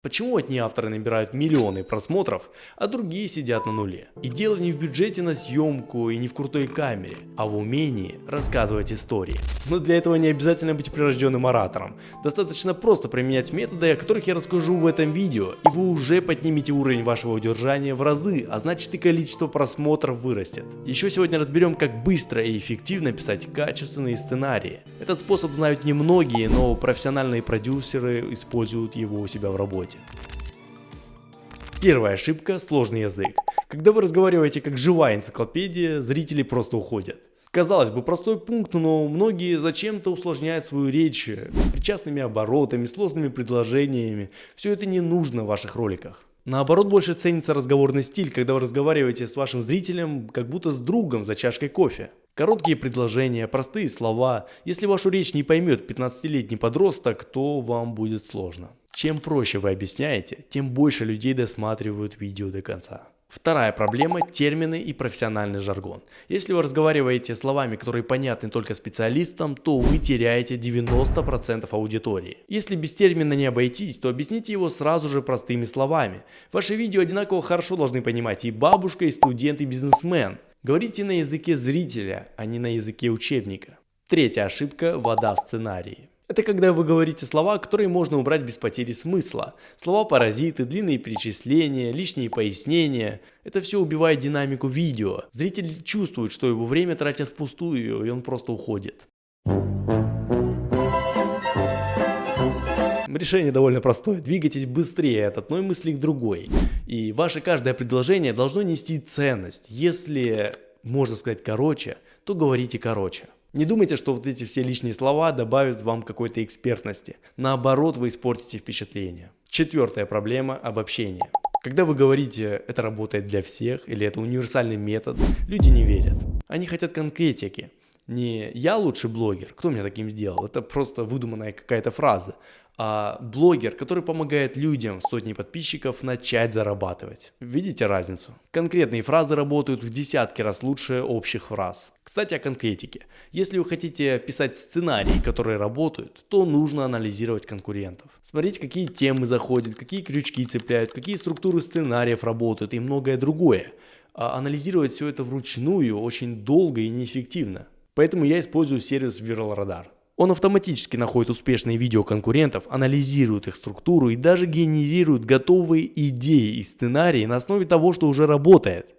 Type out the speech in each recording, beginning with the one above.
Почему одни авторы набирают миллионы просмотров, а другие сидят на нуле? И дело не в бюджете на съемку и не в крутой камере, а в умении рассказывать истории. Но для этого не обязательно быть прирожденным оратором. Достаточно просто применять методы, о которых я расскажу в этом видео, и вы уже поднимете уровень вашего удержания в разы, а значит и количество просмотров вырастет. Еще сегодня разберем, как быстро и эффективно писать качественные сценарии. Этот способ знают немногие, но профессиональные продюсеры используют его у себя в работе. Первая ошибка – сложный язык. Когда вы разговариваете как живая энциклопедия, зрители просто уходят. Казалось бы, простой пункт, но многие зачем-то усложняют свою речь причастными оборотами, сложными предложениями. Все это не нужно в ваших роликах. Наоборот, больше ценится разговорный стиль, когда вы разговариваете с вашим зрителем, как будто с другом за чашкой кофе. Короткие предложения, простые слова. Если вашу речь не поймет 15-летний подросток, то вам будет сложно. Чем проще вы объясняете, тем больше людей досматривают видео до конца. Вторая проблема – термины и профессиональный жаргон. Если вы разговариваете словами, которые понятны только специалистам, то вы теряете 90% аудитории. Если без термина не обойтись, то объясните его сразу же простыми словами. Ваши видео одинаково хорошо должны понимать и бабушка, и студент, и бизнесмен. Говорите на языке зрителя, а не на языке учебника. Третья ошибка – вода в сценарии. Это когда вы говорите слова, которые можно убрать без потери смысла. Слова-паразиты, длинные перечисления, лишние пояснения. Это все убивает динамику видео. Зритель чувствует, что его время тратят впустую, и он просто уходит. Решение довольно простое. Двигайтесь быстрее от одной мысли к другой. И ваше каждое предложение должно нести ценность. Если можно сказать короче, то говорите короче. Не думайте, что вот эти все лишние слова добавят вам какой-то экспертности. Наоборот, вы испортите впечатление. Четвертая проблема – обобщение. Когда вы говорите «это работает для всех» или «это универсальный метод», люди не верят. Они хотят конкретики. Не «я лучший блогер», кто меня таким сделал, это просто выдуманная какая-то фраза, а блогер, который помогает людям с сотней подписчиков начать зарабатывать. Видите разницу? Конкретные фразы работают в десятки раз лучше общих фраз. Кстати, о конкретике. Если вы хотите писать сценарии, которые работают, то нужно анализировать конкурентов. Смотреть, какие темы заходят, какие крючки цепляют, какие структуры сценариев работают и многое другое. А анализировать все это вручную очень долго и неэффективно. Поэтому я использую сервис Viral Radar. Он автоматически находит успешные видео конкурентов, анализирует их структуру и даже генерирует готовые идеи и сценарии на основе того, что уже работает.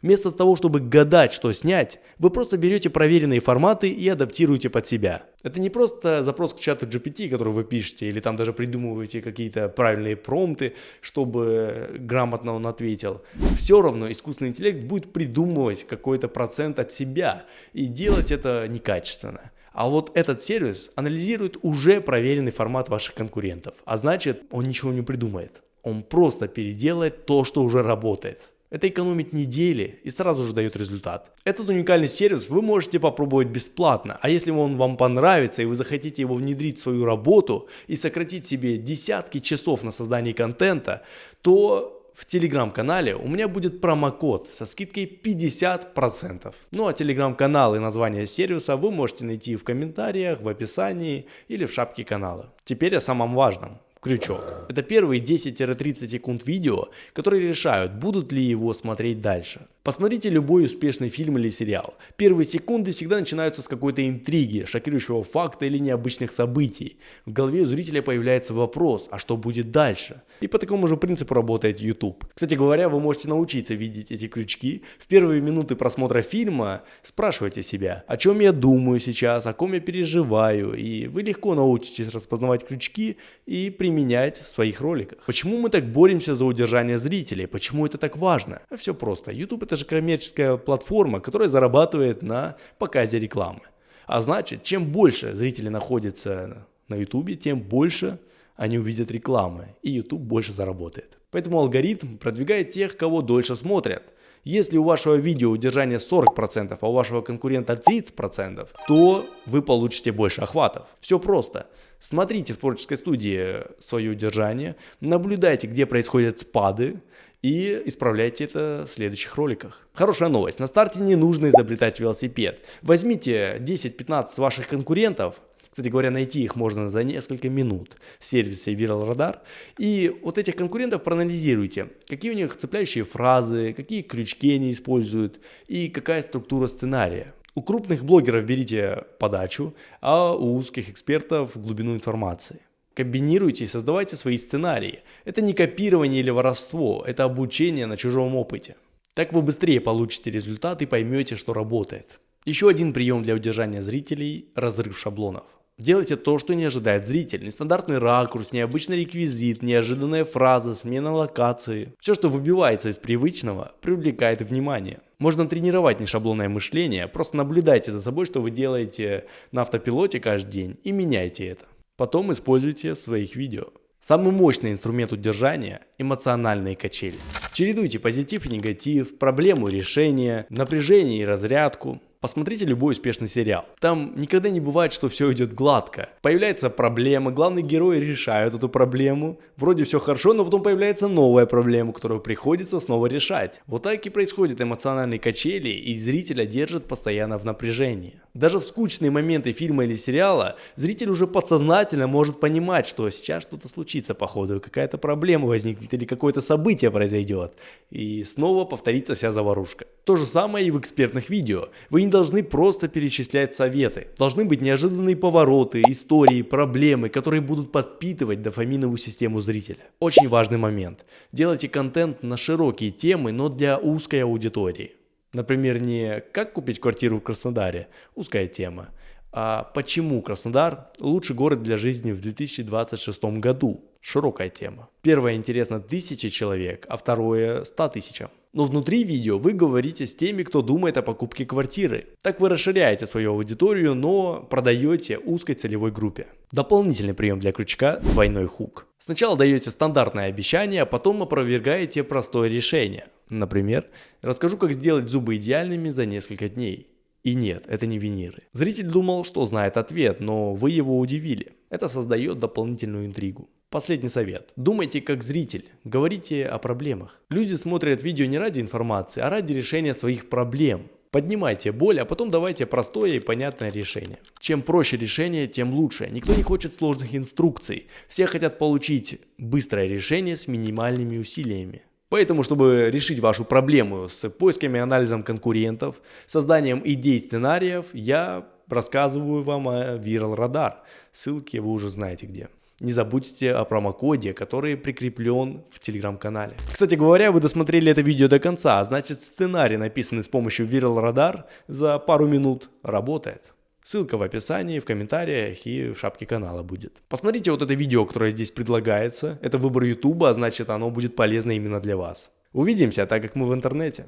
Вместо того, чтобы гадать, что снять, вы просто берете проверенные форматы и адаптируете под себя. Это не просто запрос к чату GPT, который вы пишете, или там даже придумываете какие-то правильные промпты, чтобы грамотно он ответил. Все равно искусственный интеллект будет придумывать какой-то процент от себя и делать это некачественно. А вот этот сервис анализирует уже проверенный формат ваших конкурентов, а значит, он ничего не придумает. Он просто переделает то, что уже работает. Это экономит недели и сразу же дает результат. Этот уникальный сервис вы можете попробовать бесплатно, а если он вам понравится и вы захотите его внедрить в свою работу и сократить себе десятки часов на создание контента, то в телеграм-канале у меня будет промокод со скидкой 50%. Ну а телеграм-канал и название сервиса вы можете найти в комментариях, в описании или в шапке канала. Теперь о самом важном. Крючок. Это первые 10-30 секунд видео, которые решают, будут ли его смотреть дальше. Посмотрите любой успешный фильм или сериал. Первые секунды всегда начинаются с какой-то интриги, шокирующего факта или необычных событий. В голове у зрителя появляется вопрос, а что будет дальше? И по такому же принципу работает YouTube. Кстати говоря, вы можете научиться видеть эти крючки. В первые минуты просмотра фильма спрашивайте себя, о чем я думаю сейчас, о ком я переживаю. И вы легко научитесь распознавать крючки и применять в своих роликах. Почему мы так боремся за удержание зрителей? Почему это так важно? Все просто. YouTube это же коммерческая платформа, которая зарабатывает на показе рекламы. А значит, чем больше зрителей находится на YouTube, тем больше они увидят рекламы, и YouTube больше заработает. Поэтому алгоритм продвигает тех, кого дольше смотрят. Если у вашего видео удержание 40%, а у вашего конкурента 30%, то вы получите больше охватов. Все просто. Смотрите в творческой студии свое удержание, наблюдайте, где происходят спады, и исправляйте это в следующих роликах. Хорошая новость. На старте не нужно изобретать велосипед. Возьмите 10-15 ваших конкурентов. Кстати говоря, найти их можно за несколько минут в сервисе Viral Radar. И вот этих конкурентов проанализируйте, какие у них цепляющие фразы, какие крючки они используют и какая структура сценария. У крупных блогеров берите подачу, а у узких экспертов глубину информации. Комбинируйте и создавайте свои сценарии. Это не копирование или воровство, это обучение на чужом опыте. Так вы быстрее получите результат и поймете, что работает. Еще один прием для удержания зрителей – разрыв шаблонов. Делайте то, что не ожидает зритель. Нестандартный ракурс, необычный реквизит, неожиданная фраза, смена локации. Все, что выбивается из привычного, привлекает внимание. Можно тренировать нешаблонное мышление, просто наблюдайте за собой, что вы делаете на автопилоте каждый день и меняйте это. Потом используйте в своих видео. Самый мощный инструмент удержания – эмоциональные качели. Чередуйте позитив и негатив, проблему и решение, напряжение и разрядку. Посмотрите любой успешный сериал. Там никогда не бывает, что все идет гладко. Появляется проблема, главный герой решает эту проблему. Вроде все хорошо, но потом появляется новая проблема, которую приходится снова решать. Вот так и происходят эмоциональные качели, и зрителя держат постоянно в напряжении. Даже в скучные моменты фильма или сериала зритель уже подсознательно может понимать, что сейчас что-то случится по ходу, какая-то проблема возникнет или какое-то событие произойдет. И снова повторится вся заварушка. То же самое и в экспертных видео. Вы не должны просто перечислять советы. Должны быть неожиданные повороты, истории, проблемы, которые будут подпитывать дофаминовую систему зрителя. Очень важный момент. Делайте контент на широкие темы, но для узкой аудитории. Например, не «Как купить квартиру в Краснодаре?» – узкая тема, а «Почему Краснодар – лучший город для жизни в 2026 году?» – широкая тема. Первое интересно 1000 человек, а второе 100 тысячам. Но внутри видео вы говорите с теми, кто думает о покупке квартиры. Так вы расширяете свою аудиторию, но продаете узкой целевой группе. Дополнительный прием для крючка – двойной хук. Сначала даете стандартное обещание, а потом опровергаете простое решение. Например, расскажу, как сделать зубы идеальными за несколько дней. И нет, это не виниры. Зритель думал, что знает ответ, но вы его удивили. Это создает дополнительную интригу. Последний совет. Думайте как зритель, говорите о проблемах. Люди смотрят видео не ради информации, а ради решения своих проблем. Поднимайте боль, а потом давайте простое и понятное решение. Чем проще решение, тем лучше. Никто не хочет сложных инструкций. Все хотят получить быстрое решение с минимальными усилиями. Поэтому, чтобы решить вашу проблему с поисками и анализом конкурентов, созданием идей сценариев, я рассказываю вам о Viral Radar. Ссылки вы уже знаете где. Не забудьте о промокоде, который прикреплен в телеграм-канале. Кстати говоря, вы досмотрели это видео до конца, а значит сценарий, написанный с помощью Viral Radar, за пару минут работает. Ссылка в описании, в комментариях и в шапке канала будет. Посмотрите вот это видео, которое здесь предлагается. Это выбор YouTube, а значит оно будет полезно именно для вас. Увидимся, так как мы в интернете.